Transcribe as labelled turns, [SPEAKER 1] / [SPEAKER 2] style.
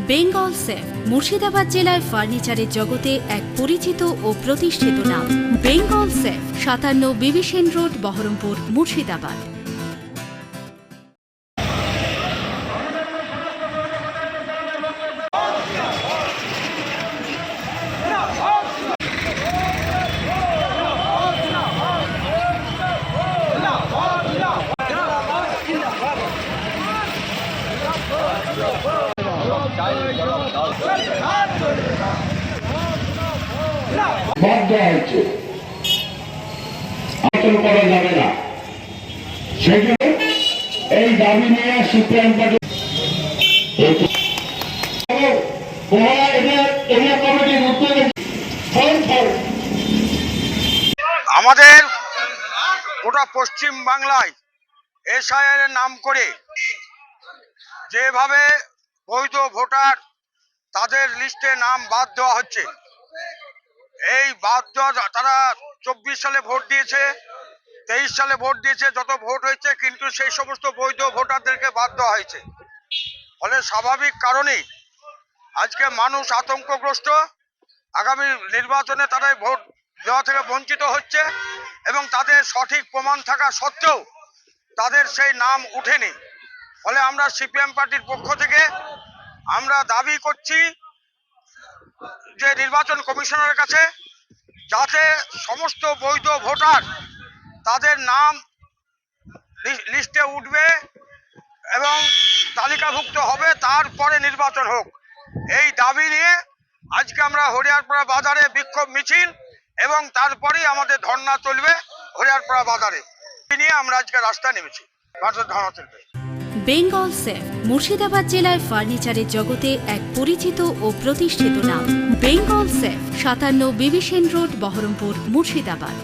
[SPEAKER 1] Bengal safe Murshidabad জেলায় ফার্নিচারের জগতে এক পরিচিত ও প্রতিষ্ঠিত নাম। বেঙ্গল সেফ ৫৭ বিবি সেন রোড, বহরমপুর, মুর্শিদাবাদ।
[SPEAKER 2] বাধ্য হয়েছে আচরণ করা যাবে না, সেজন্য এই দাবি নিয়ে সুপ্রিম কোর্টে
[SPEAKER 3] আমাদের গোটা পশ্চিম বাংলায় এসআইআর এর নাম করে যেভাবে বৈধ ভোটার তাদের লিস্টে নাম বাদ দেওয়া হচ্ছে, এই বাদ দেওয়া তারা 24 সালে ভোট দিয়েছে, 23 সালে ভোট দিয়েছে, যত ভোট হয়েছে, কিন্তু সেই সমস্ত বৈধ ভোটারদেরকে বাদ দেওয়া হয়েছে। ফলে স্বাভাবিক কারণেই আজকে মানুষ আতঙ্কগ্রস্ত। আগামী নির্বাচনে তারা ভোট দেওয়া থেকে বঞ্চিত হচ্ছে এবং তাদের সঠিক প্রমাণ থাকা সত্ত্বেও তাদের সেই নাম উঠেনি। ফলে আমরা সিপিএম পার্টির পক্ষ থেকে আমরা দাবি করছি যে নির্বাচন কমিশনারের কাছে, যাতে সমস্ত বৈধ ভোটার তাদের নাম লিস্টে উঠবে এবং তালিকাভুক্ত হবে, তারপরে নির্বাচন হোক। এই দাবি নিয়ে আজকে আমরা হরিয়ারপাড়া বাজারে বিক্ষোভ মিছিল এবং তারপরেই আমাদের ধর্ণা চলবে হরিয়ারপাড়া বাজারে। এই নিয়ে আমরা আজকে রাস্তায় নেমেছি, ধর্ণা চলবে।
[SPEAKER 1] বেঙ্গল সেফ মুর্শিদাবাদ জেলায় ফার্নিচারের জগতে এক পরিচিত ও প্রতিষ্ঠিত নাম। বেঙ্গল সেফ ৫৭ বিবি সেন রোড, বহরমপুর, মুর্শিদাবাদ।